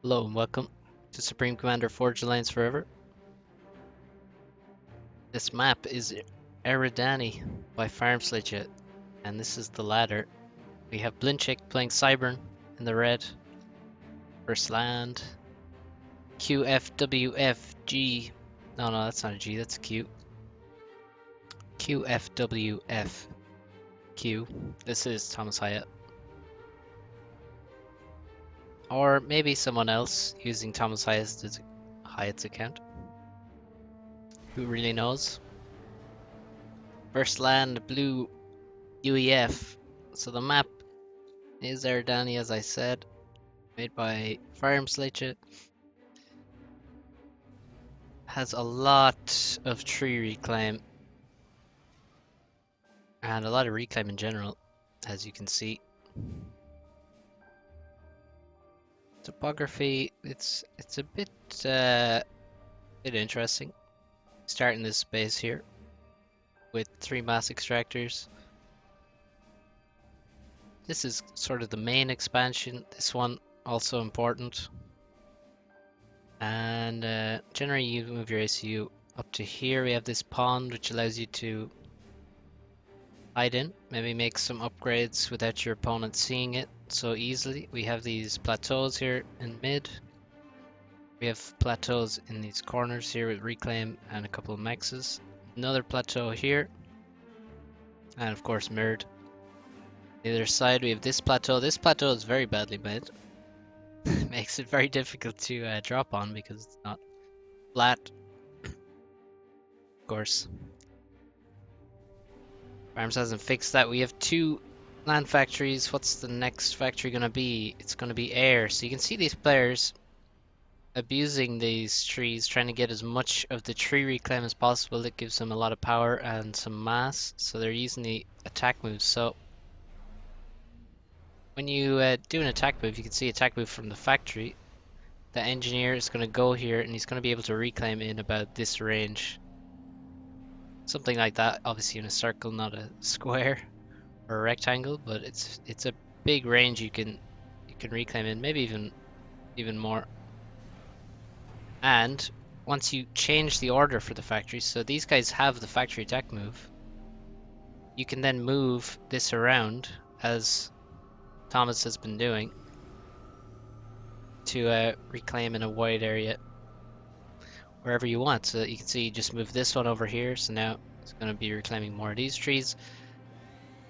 Hello and welcome to Supreme Commander Forge Alliance Forever. This map is Eridani by BlInChIk, and this is the ladder. We have BlInChIk playing Cybern in the red. First land. QFWFG. No, that's not a G, that's a Q. QFWFQ. This is ThomasHiatt. Or maybe someone else using ThomasHiatt's account. Who really knows? First land, blue UEF. So the map is Erdani, as I said, made by BlInChIk. Has a lot of tree reclaim and a lot of reclaim in general, as you can see. Topography, it's a bit interesting. Starting this space here with 3 mass extractors. This is sort of the main expansion. This one also important. And generally you move your ACU up to here. We have this pond which allows you to hide in, maybe make some upgrades without your opponent seeing it so easily. We have these plateaus here in mid. We have plateaus in these corners here with reclaim and a couple of mexes. Another plateau here, and of course mirrored. The other side we have this plateau. This plateau is very badly made. Makes it very difficult to drop on because it's not flat. Of course, Farms hasn't fixed that. We have 2 land factories. What's the next factory gonna be? It's gonna be air. So you can see these players abusing these trees, trying to get as much of the tree reclaim as possible. That gives them a lot of power and some mass. So they're using the attack moves. So when you do an attack move, you can see attack move from the factory. The engineer is going to go here and he's going to be able to reclaim in about this range. Something like that, obviously in a circle, not a square or a rectangle, but it's a big range you can reclaim in, maybe even more. And once you change the order for the factory, so these guys have the factory attack move, you can then move this around as Thomas has been doing to reclaim in a wide area wherever you want. So you can see you just move this one over here, so now it's going to be reclaiming more of these trees.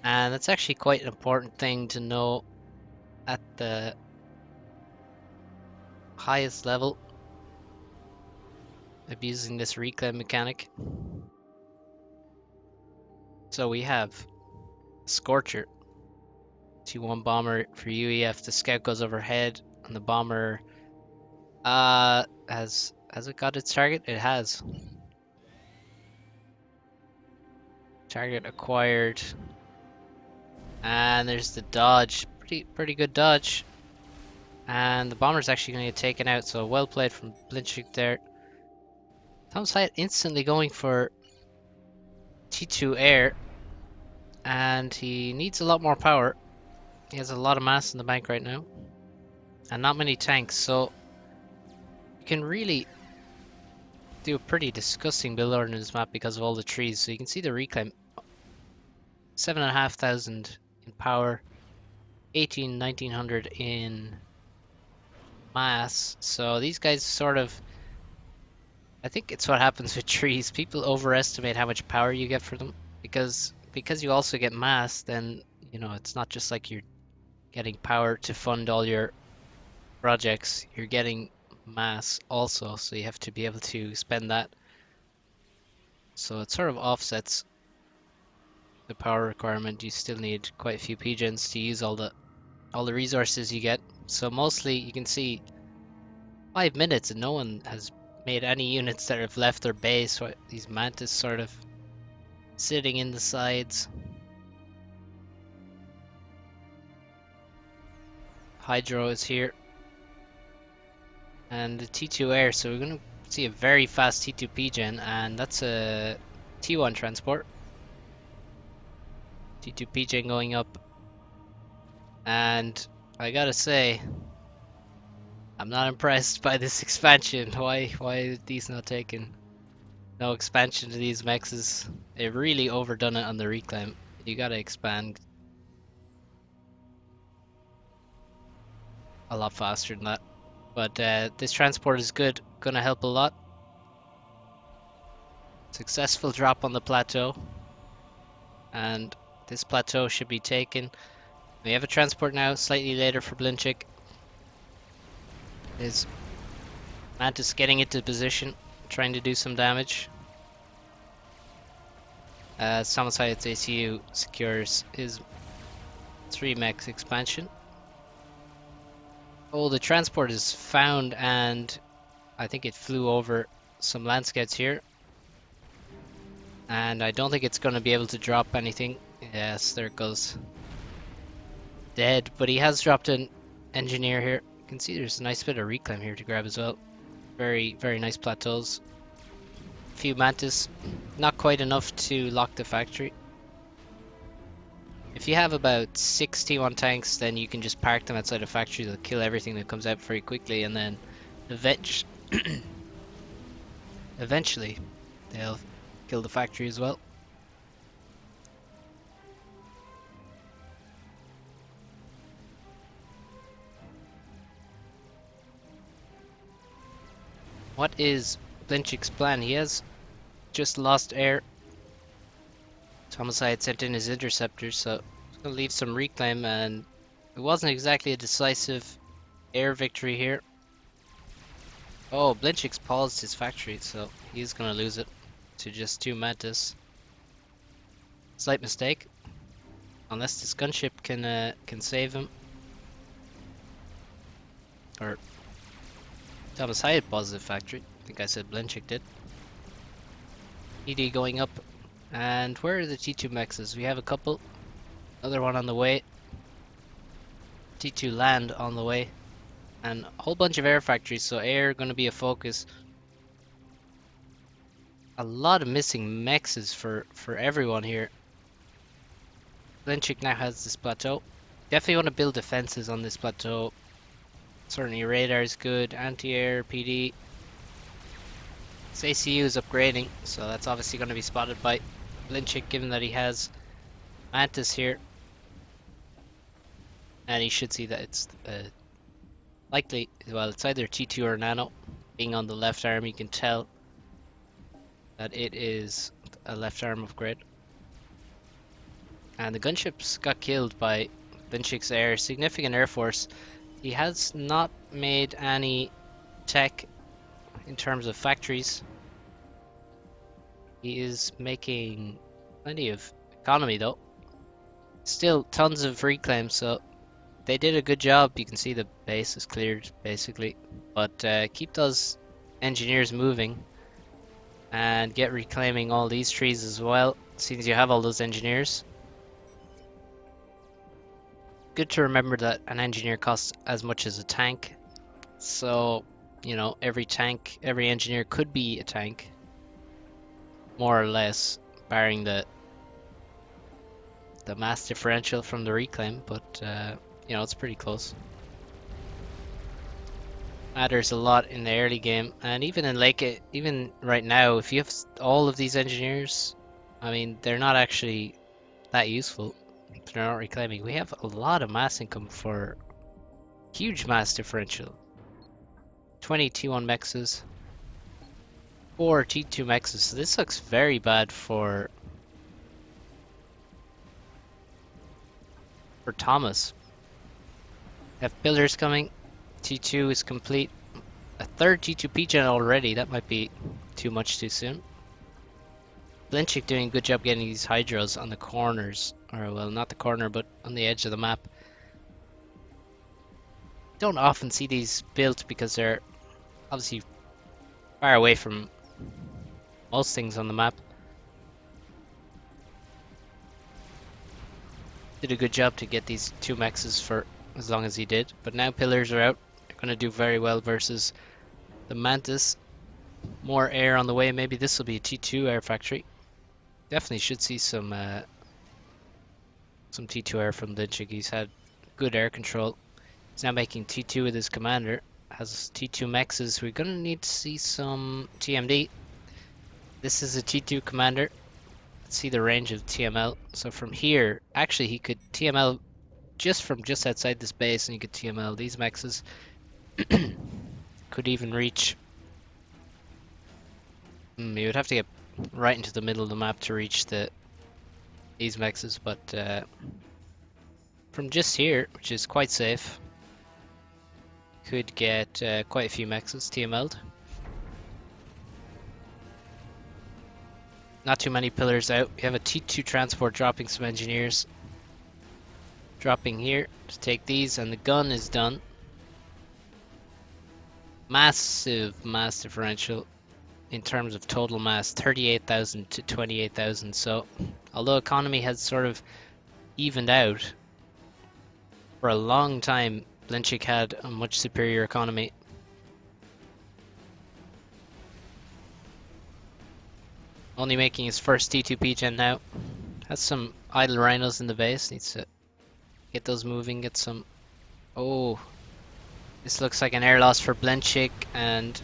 And that's actually quite an important thing to know at the highest level, abusing this reclaim mechanic. So we have Scorcher, 2-1 bomber for UEF. The scout goes overhead, and the bomber has it got its target? It has. Target acquired. And there's the dodge. Pretty good dodge. And the bomber's actually going to get taken out, so well played from BlInChIk there. ThomasHiatt instantly going for T2 air, and he needs a lot more power. He has a lot of mass in the bank right now, and not many tanks, so you can really do a pretty disgusting build order in this map because of all the trees. So you can see the reclaim, 7,500 in power, 1900 in mass. So these guys sort of, I think it's what happens with trees. People overestimate how much power you get for them because you also get mass. Then it's not just like you're getting power to fund all your projects. You're getting mass also, so you have to be able to spend that. So it sort of offsets the power requirement. You still need quite a few PGens to use all the resources you get. So mostly you can see 5 minutes and no one has made any units that have left their base. These mantis sort of sitting in the sides. Hydro is here. And the T2 air, so we're going to see a very fast T2 PGen, and that's a T1 transport. T2 PGen going up. And I gotta say, I'm not impressed by this expansion. Why is these not taken? No expansion to these mexes. They really overdone it on the reclaim. You gotta expand a lot faster than that. But this transport is good. Gonna help a lot. Successful drop on the plateau. And this plateau should be taken. We have a transport now, slightly later for BlInChIk. His Mantis getting into position, trying to do some damage. ThomasHiatt's ACU secures his 3 mech expansion. Oh, the transport is found, and I think it flew over some land scouts here. And I don't think it's going to be able to drop anything. Yes, there it goes. Dead, but he has dropped an engineer here. You can see there's a nice bit of reclaim here to grab as well. Very, very nice plateaus. Few mantis, not quite enough to lock the factory. If you have about 6 T1 tanks, then you can just park them outside the factory. They'll kill everything that comes out very quickly, and then eventually they'll kill the factory as well. What is BlInChIk's plan? He has just lost air. ThomasHiatt sent in his interceptors, so he's going to leave some reclaim, and it wasn't exactly a decisive air victory here. Oh, BlInChIk's paused his factory, so he's going to lose it to just 2 mantis. Slight mistake, unless this gunship can save him. Or ThomasHiatt paused the factory. I think I said BlInChIk did. ED going up. And where are the T2 mexes? We have a couple. Another one on the way. T2 land on the way. And a whole bunch of air factories, so air going to be a focus. A lot of missing mexes for everyone here. BlInChIk now has this plateau. Definitely want to build defenses on this plateau. Certainly radar is good. Anti-air, PD. This ACU is upgrading, so that's obviously going to be spotted by BlInChIk, given that he has Mantis here. And he should see that it's likely, well, it's either T2 or Nano. Being on the left arm, you can tell that it is a left arm upgrade. And the gunships got killed by BlInChIk's air. Significant air force. He has not made any tech in terms of factories. He is making plenty of economy though. Still tons of reclaim, so they did a good job. You can see the base is cleared basically. But keep those engineers moving and get reclaiming all these trees as well, since you have all those engineers. Good to remember that an engineer costs as much as a tank. So, you know, every engineer could be a tank. More or less, barring the mass differential from the reclaim, but you know, it's pretty close. Matters a lot in the early game, and even in late, even right now, if you have all of these engineers, I mean, they're not actually that useful. They're not reclaiming. We have a lot of mass income for huge mass differential. 20 T1 mexes, 4 T2 mexes. So this looks very bad for Thomas. Have pillars coming. T2 is complete. A third T2P gen already. That might be too much too soon. BlInChIk doing a good job getting these hydros on the corners. Or, well, not the corner, but on the edge of the map. Don't often see these built because they're obviously far away from most things on the map. Did a good job to get these 2 mexes for as long as he did. But now pillars are out. They're going to do very well versus the Mantis. More air on the way. Maybe this will be a T2 air factory. Definitely should see some T2 air from BlInChIk. He's had good air control. He's now making T2 with his commander. has T2 mexes. We're gonna need to see some TMD. This is a T2 commander. Let's see the range of TML. So from here, actually he could TML just from just outside this base, and you could TML these mexes. Could even reach. You would have to get right into the middle of the map to reach these mexes, but from just here, which is quite safe, could get quite a few mexes TML'd. Not too many pillars out. We have a T2 transport dropping some engineers. Dropping here to take these, and the gun is done. Massive mass differential in terms of total mass, 38,000 to 28,000. So although economy has sort of evened out, for a long time BlInChIk had a much superior economy. Only making his first T2P gen now. Has some idle rhinos in the base, needs to get those moving, get some... Oh, this looks like an air loss for BlInChIk, and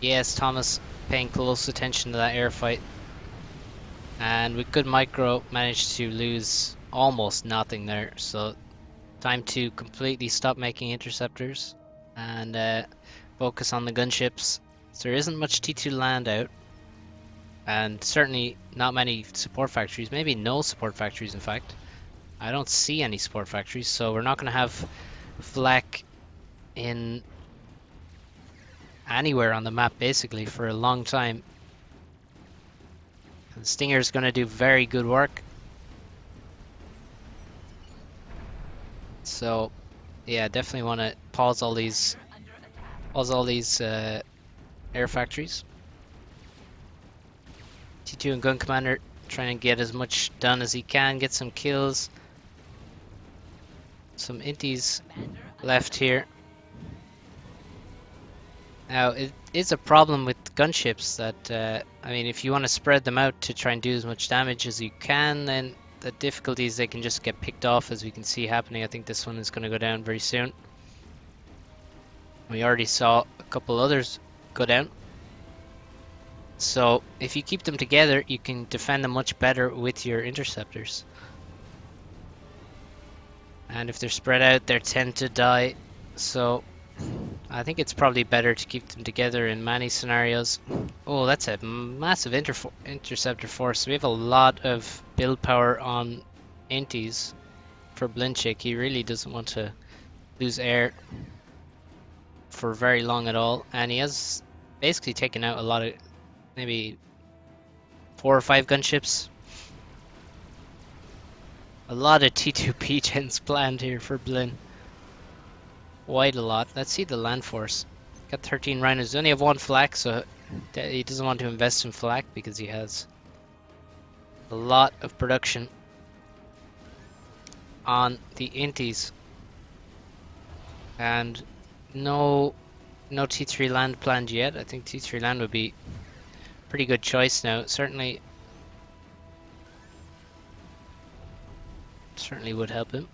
yes, Thomas paying close attention to that air fight. And with good micro, managed to lose almost nothing there. So time to completely stop making interceptors and focus on the gunships. So there isn't much T2 land out, and certainly not many support factories, maybe no support factories in fact. I don't see any support factories, so we're not going to have flak in anywhere on the map basically for a long time. The Stinger's going to do very good work. So yeah, definitely want to pause all these air factories. T2 and Gun Commander trying to get as much done as he can, get some kills. Some inties left here. Now, it is a problem with gunships that, I mean, if you want to spread them out to try and do as much damage as you can, then the difficulty is they can just get picked off, as we can see happening. I think this one is going to go down very soon. We already saw a couple others go down. So, if you keep them together, you can defend them much better with your interceptors. And if they're spread out, they tend to die. So I think it's probably better to keep them together in many scenarios. Oh, that's a massive interceptor force. We have a lot of build power on inties for BlInChIk. He really doesn't want to lose air for very long at all. And he has basically taken out a lot of, maybe 4 or 5 gunships. A lot of T2P gens planned here for Blin. Quite a lot. Let's see the land force. Got 13 rhinos. They only have 1 flak, so he doesn't want to invest in flak because he has a lot of production on the inties. And no T3 land planned yet. I think T3 land would be a pretty good choice now. Certainly would help him.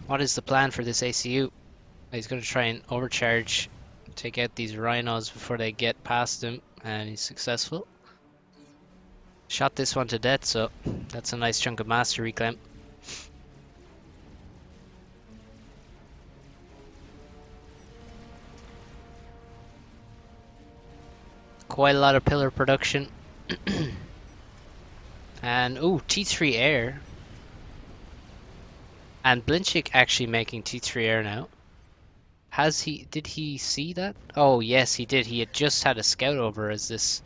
What is the plan for this ACU? He's going to try and overcharge, take out these rhinos before they get past him, and he's successful. Shot this one to death, so that's a nice chunk of master reclaim. Quite a lot of pillar production. And ooh, T3 air. And BlInChIk actually making T3 air now. Did he see that? Oh yes, he did. He had just had a scout over as this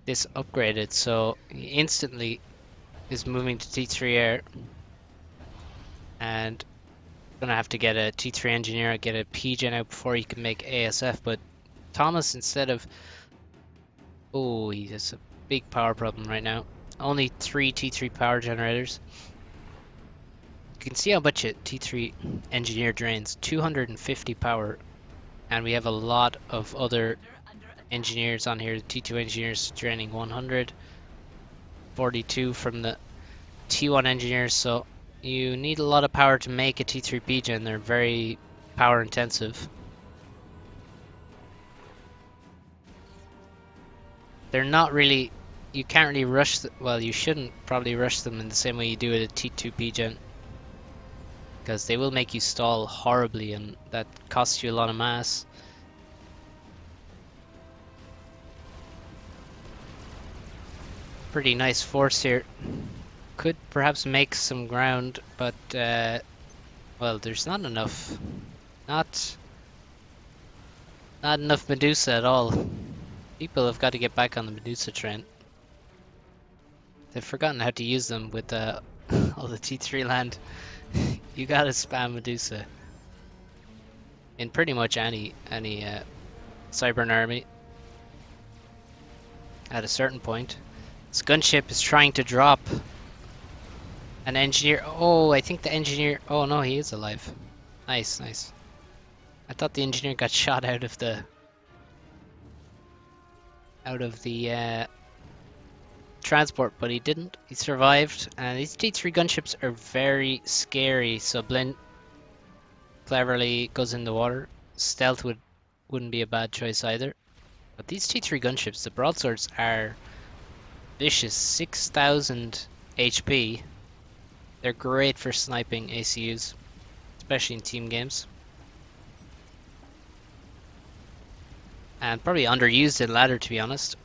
upgraded, so he instantly is moving to T3 air. And gonna have to get a T3 engineer, get a P-gen out before he can make ASF, but Thomas, instead of... Oh, he has a big power problem right now. Only 3 T3 power generators. You can see how much a T3 engineer drains. 250 power. And we have a lot of other engineers on here. The T2 engineers draining 100. 42 from the T1 engineers. So you need a lot of power to make a T3 P-Gen. They're very power intensive. They're not really, you can't really rush, well, you shouldn't probably rush them in the same way you do with a T2 P-Gen, because they will make you stall horribly, and that costs you a lot of mass. Pretty nice force here. Could perhaps make some ground, but well, there's not enough. Not enough Medusa at all. People have got to get back on the Medusa train. They've forgotten how to use them with all the T3 land. You gotta spam Medusa in pretty much any Cybern army at a certain point. This gunship is trying to drop an engineer. Oh, I think the engineer. Oh no, he is alive. Nice, nice. I thought the engineer got shot out of the transport, but he didn't. He survived. And these T3 gunships are very scary. So Blin cleverly goes in the water. Stealth wouldn't be a bad choice either. But these T3 gunships, the broadswords are vicious. 6,000 HP. They're great for sniping ACUs, especially in team games. And probably underused in ladder, to be honest.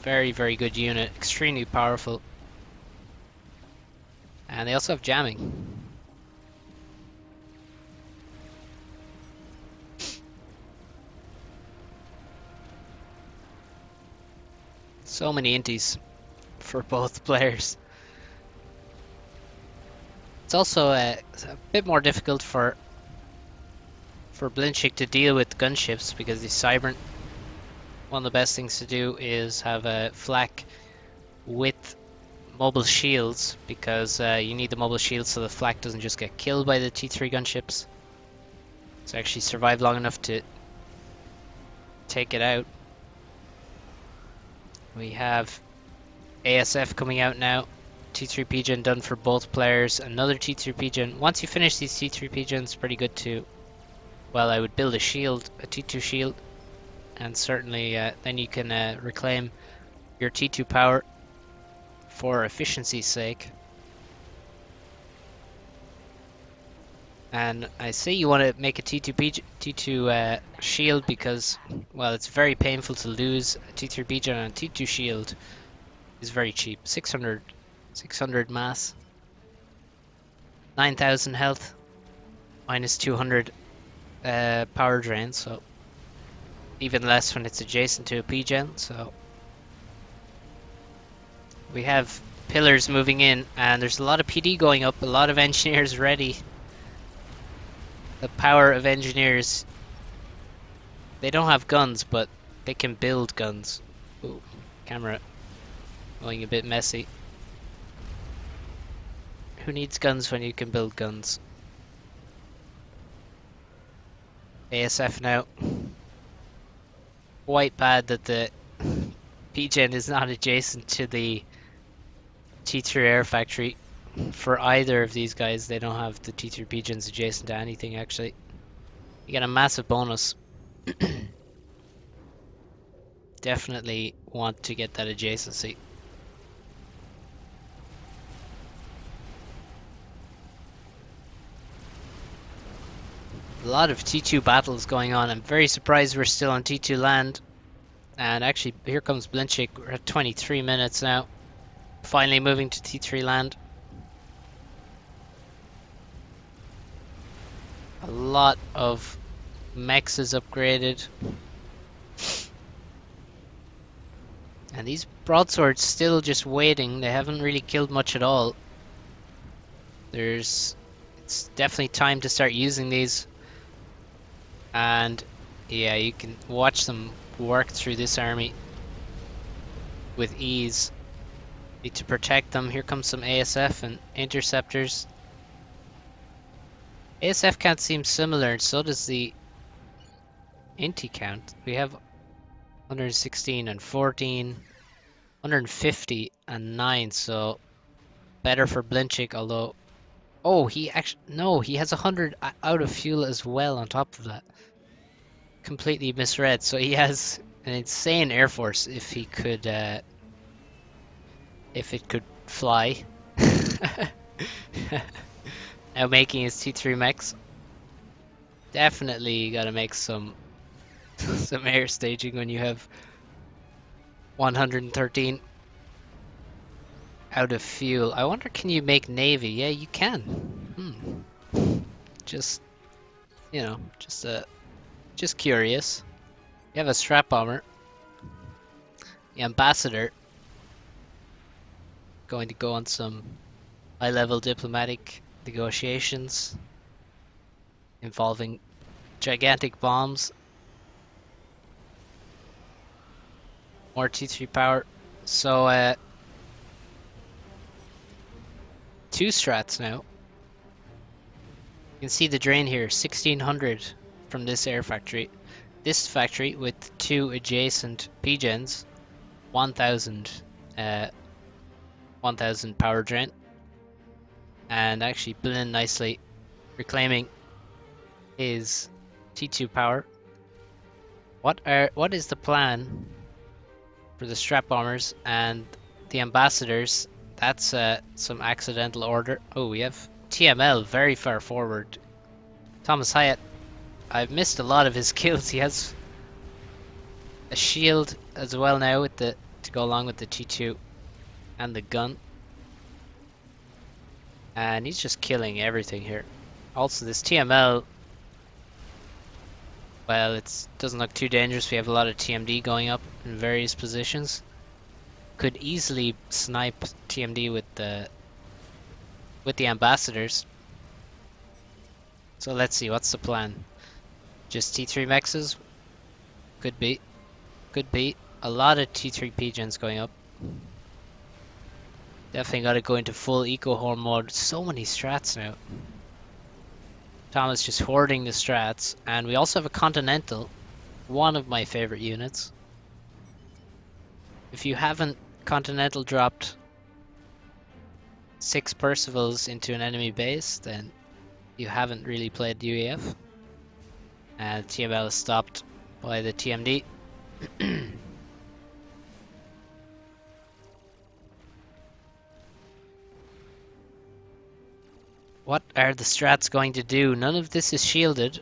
Very, very good unit. Extremely powerful. And they also have jamming. So many inties for both players. It's also a bit more difficult for BlInChIk to deal with gunships, because the Cybern, one of the best things to do is have a flak with mobile shields, because you need the mobile shields so the flak doesn't just get killed by the T3 gunships. So actually survive long enough to take it out. We have ASF coming out now. T3 P-Gen done for both players. Another T3 P-Gen. Once you finish these T3 P-Gens, pretty good to, well, I would build a shield, a T2 shield, and certainly then you can reclaim your T2 power for efficiency's sake. And I say you want to make a T2 shield because, well, it's very painful to lose a T3 P-Gen, and a T2 shield is very cheap. 600 mass, 9,000 health, minus 200 power drain, so even less when it's adjacent to a P-Gen. So we have pillars moving in, and there's a lot of PD going up, a lot of engineers ready. The power of engineers. They don't have guns, but they can build guns. Ooh, camera going a bit messy. Who needs guns when you can build guns? ASF now. Quite bad that the P-Gen is not adjacent to the T3 Air Factory. For either of these guys, they don't have the T3 P-Gens adjacent to anything, actually. You get a massive bonus. Definitely want to get that adjacency. A lot of T2 battles going on. I'm very surprised we're still on T2 land. And actually, here comes BlInChIk. We're at 23 minutes now. Finally moving to T3 land. A lot of mechs is upgraded. And these broadswords still just waiting. They haven't really killed much at all. It's definitely time to start using these. And yeah, you can watch them work through this army with ease. Need to protect them. Here comes some ASF and interceptors. ASF count seems similar, and so does the Inti count. We have 116 and 14, 150 and 9, so better for BlInChIk, although... Oh, he actually... No, he has 100 out of fuel as well on top of that. Completely misread. So he has an insane Air Force if he could... if it could fly. Now making his T3 mechs. Definitely gotta make some some air staging when you have 113 out of fuel. I wonder, can you make Navy? Yeah, you can. Just, you know, just curious. You have a strap bomber. The ambassador going to go on some high-level diplomatic negotiations involving gigantic bombs. More T3 power. So, 2 strats now. You can see the drain here, 1600 from this air factory. This factory with 2 adjacent P-gens, 1000 1000 power drain. And actually Blin nicely reclaiming his T2 power. What is the plan for the strap bombers and the ambassadors? That's some accidental order. Oh, we have TML very far forward. ThomasHiatt, I've missed a lot of his kills. He has a shield as well now with the to go along with the T2 and the gun. And he's just killing everything here. Also, this TML, well, it doesn't look too dangerous. We have a lot of TMD going up in various positions. Could easily snipe TMD with the ambassadors. So let's see, what's the plan? Just T3 mexes? Could be. Could be. A lot of T3 P-gens going up. Definitely gotta go into full eco-horn mode. So many strats now. Thomas just hoarding the strats. And we also have a Continental. One of my favorite units. If you haven't Continental dropped 6 Percivals into an enemy base, then you haven't really played UEF. And TML is stopped by the TMD. What are the strats going to do? None of this is shielded.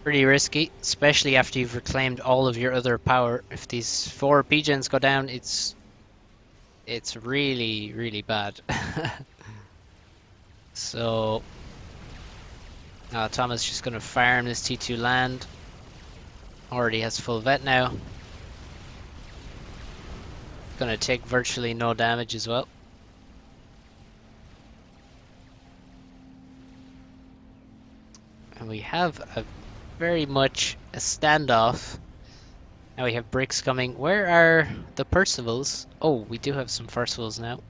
Pretty risky, especially after you've reclaimed all of your other power. If these 4 P-gens go down, it's really, really bad. So Thomas just going to farm this T2 land. Already has full vet now. Going to take virtually no damage as well. And we have a very much a standoff. Now we have bricks coming. Where are the Percivals? Oh, we do have some Percivals now.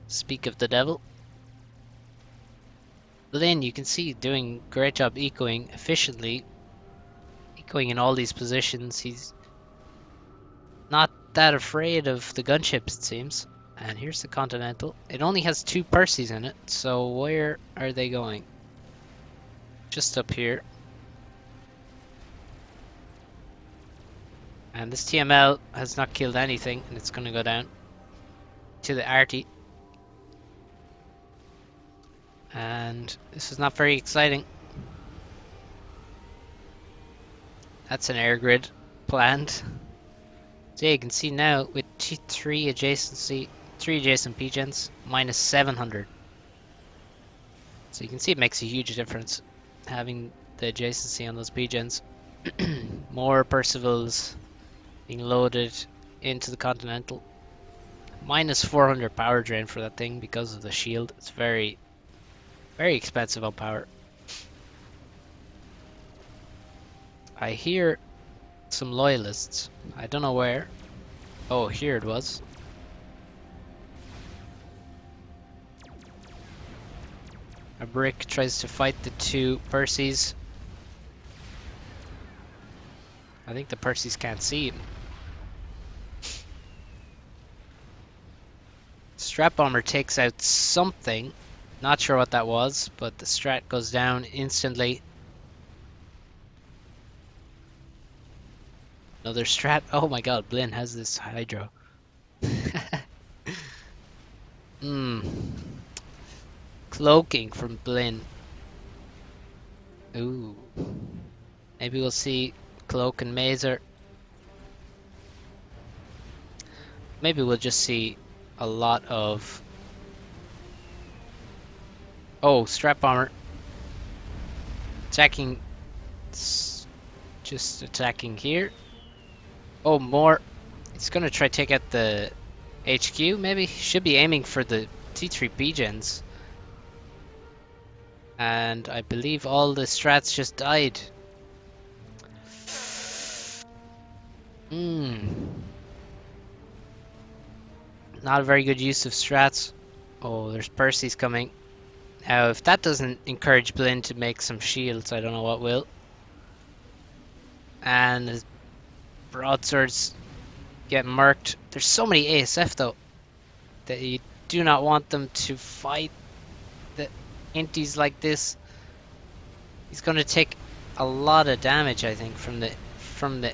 Speak of the devil. Blin, you can see, doing a great job ecoing efficiently. Ecoing in all these positions. He's not that afraid of the gunships, it seems. And here's the Continental. It only has 2 Percys in it, so where are they going? Just up here. And this TML has not killed anything, and it's going to go down to the arty. And this is not very exciting. That's an air grid planned. So yeah, you can see now with T3 adjacency, 3 adjacent P-gens, minus 700. So you can see it makes a huge difference having the adjacency on those P-gens. More Percivals being loaded into the Continental. Minus 400 power drain for that thing because of the shield. It's very, very expensive on power. I hear some loyalists. I don't know where. Oh, here it was. A brick tries to fight the 2 Percys. I think the Percys can't see him. Strat Bomber takes out something. Not sure what that was, but the strat goes down instantly. Another strat. Oh my god, Blin has this Hydro. Hmm. Cloaking from Blin. Ooh. Maybe we'll see Cloak and Mazer. Maybe we'll just see a lot of... Oh, Strat Bomber. Attacking... Just attacking here. Oh, more. He's gonna try to take out the HQ, maybe? Should be aiming for the T3 P-Gens. And I believe all the strats just died. Not a very good use of strats. Oh, there's Percy's coming. Now, if that doesn't encourage Blin to make some shields, I don't know what will. And his broadswords get murked. There's so many ASF though that you do not want them to fight the inties like this. He's going to take a lot of damage, I think, from the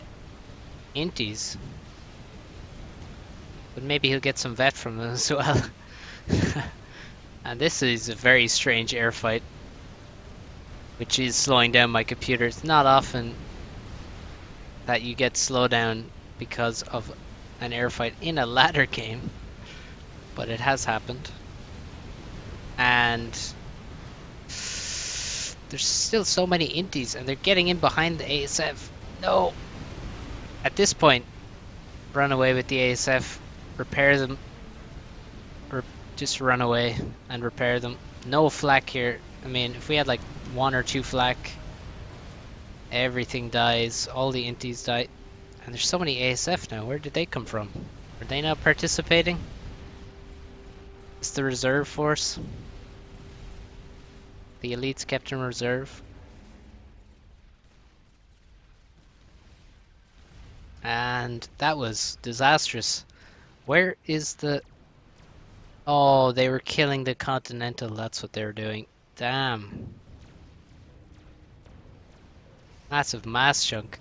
inties. But maybe he'll get some vet from them as well. And this is a very strange air fight, which is slowing down my computer. It's not often that you get slowed down because of an air fight in a ladder game, but it has happened. And there's still so many inties, and they're getting in behind the ASF. No! At this point, run away with the ASF, repair them, or just run away and repair them. No flak here. I mean, if we had like 1 or 2 flak, everything dies, all the inties die. And there's so many ASF now. Where did they come from? Are they not participating? It's the reserve force. The elites kept in reserve. And that was disastrous. Where is the... Oh, they were killing the Continental. That's what they were doing. Damn. Massive mass chunk.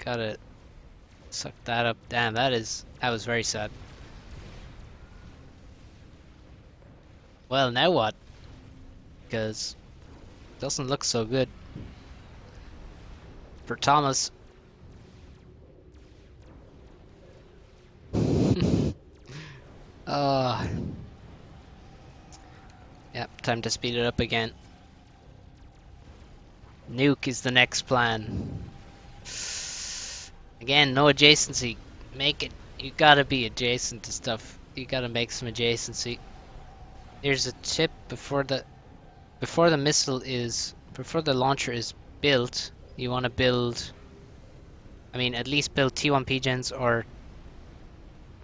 Gotta suck that up. Damn, that was very sad. Well, now what? Because it doesn't look so good for Thomas. Yep, time to speed it up again. Nuke is the next plan. Again, no adjacency. Make it. You gotta be adjacent to stuff. You gotta make some adjacency. Here's a tip: before the launcher is built, you want to build. I mean, at least build T1 P-Gens or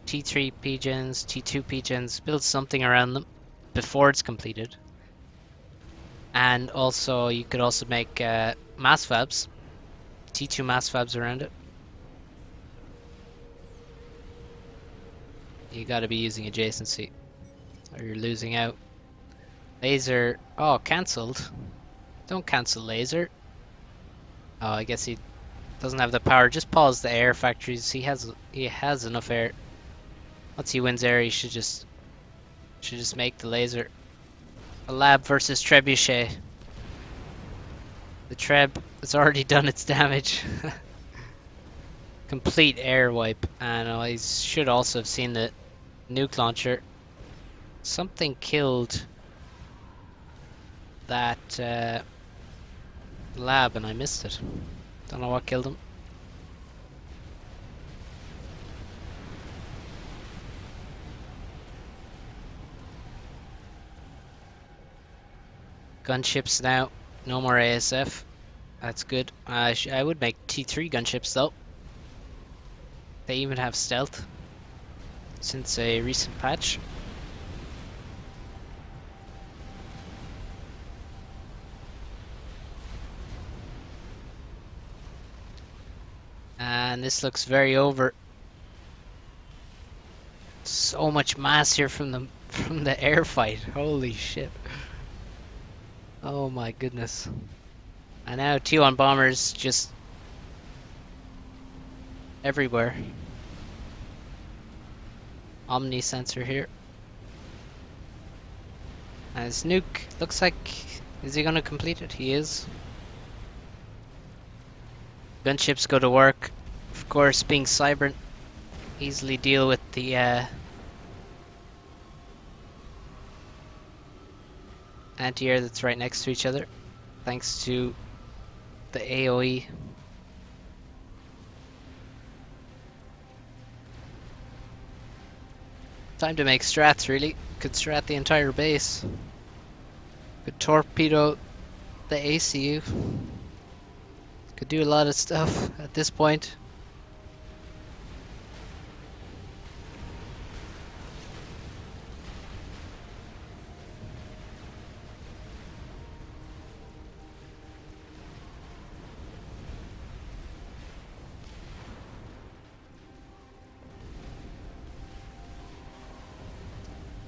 T3 P-Gens, T2 P-Gens. Build something around them before it's completed. And also, you could also make mass fabs, T2 mass fabs around it. You gotta be using adjacency, or you're losing out. Laser, oh, cancelled. Don't cancel laser. Oh, I guess he doesn't have the power. Just pause the air factories. He has enough air. Once he wins air, he should just make the laser. A lab versus trebuchet. The treb has already done its damage. Complete air wipe, and he should also have seen the nuke launcher. Something killed that lab, and I missed it. Don't know what killed him. Gunships now. No more ASF. That's good. I would make T3 gunships though. They even have stealth since a recent patch. And this looks very over. So much mass here from from the air fight. Holy shit. Oh my goodness. And now T1 bombers just everywhere. Omni sensor here. And his nuke looks like, is he gonna complete it? He is. Gunships go to work. Of course, being Cybran, easily deal with the anti-air that's right next to each other, thanks to the AoE. Time to make strats, really. Could strat the entire base. Could torpedo the ACU. Could do a lot of stuff at this point.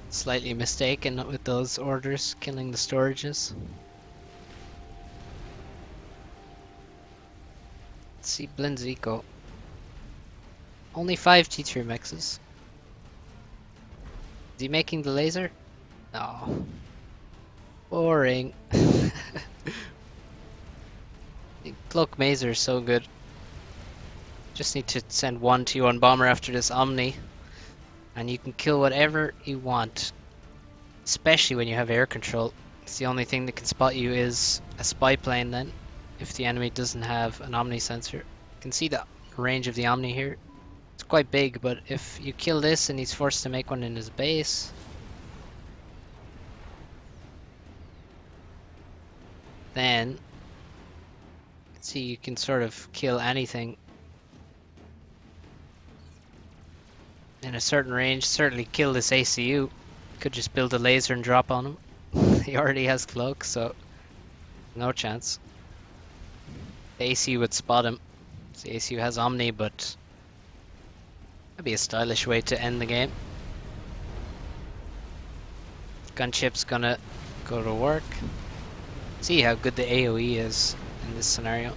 Slightly mistaken with those orders, killing the storages. Let's see, BlInChIk. Only 5 T3 mexes. Is he making the laser? No. Boring. Cloak Mazer is so good. Just need to send one T1 bomber after this Omni, and you can kill whatever you want. Especially when you have air control. It's the only thing that can spot you is a spy plane then, if the enemy doesn't have an Omni sensor. You can see the range of the Omni here. It's quite big, but if you kill this and he's forced to make one in his base, then see, you can sort of kill anything in a certain range. Certainly kill this ACU. Could just build a laser and drop on him. He already has cloak, so no chance. The ACU would spot him. The ACU has Omni, but that'd be a stylish way to end the game. Gunship's gonna go to work. See how good the AoE is in this scenario.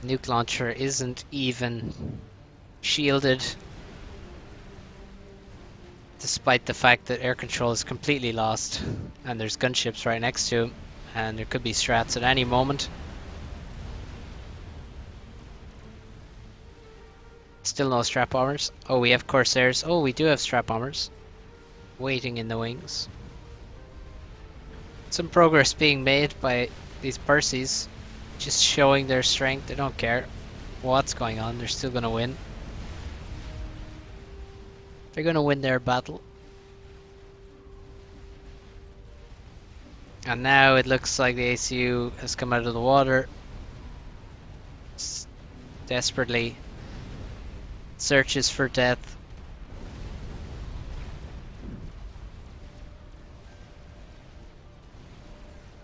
Nuke launcher isn't even shielded, despite the fact that air control is completely lost and there's gunships right next to him, and there could be strats at any moment. Still no strap bombers. Oh, we have Corsairs. Oh, we do have strap bombers waiting in the wings. Some progress being made by these Percys, just showing their strength. They don't care what's going on, they're still gonna win. They're gonna win their battle. And now it looks like the ACU has come out of the water. Desperately searches for death.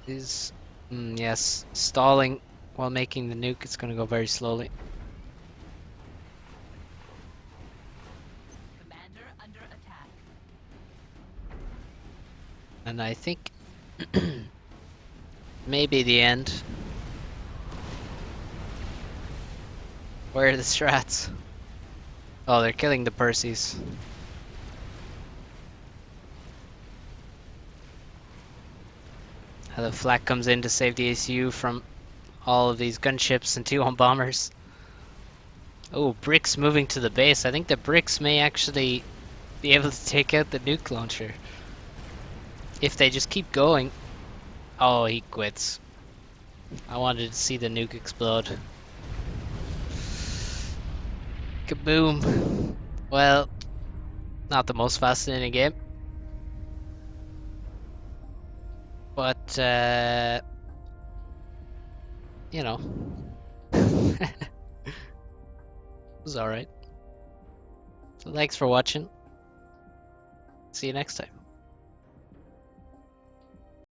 Is yes, stalling while making the nuke. It's going to go very slowly. Commander under attack. And I think maybe the end. Where are the strats? Oh, they're killing the Percys. The flak comes in to save the ACU from all of these gunships and T1 bombers. Oh, bricks moving to the base. I think the bricks may actually be able to take out the nuke launcher if they just keep going. Oh, he quits. I wanted to see the nuke explode. Kaboom. Well, not the most fascinating game. But, you know, it was alright. So thanks for watching. See you next time.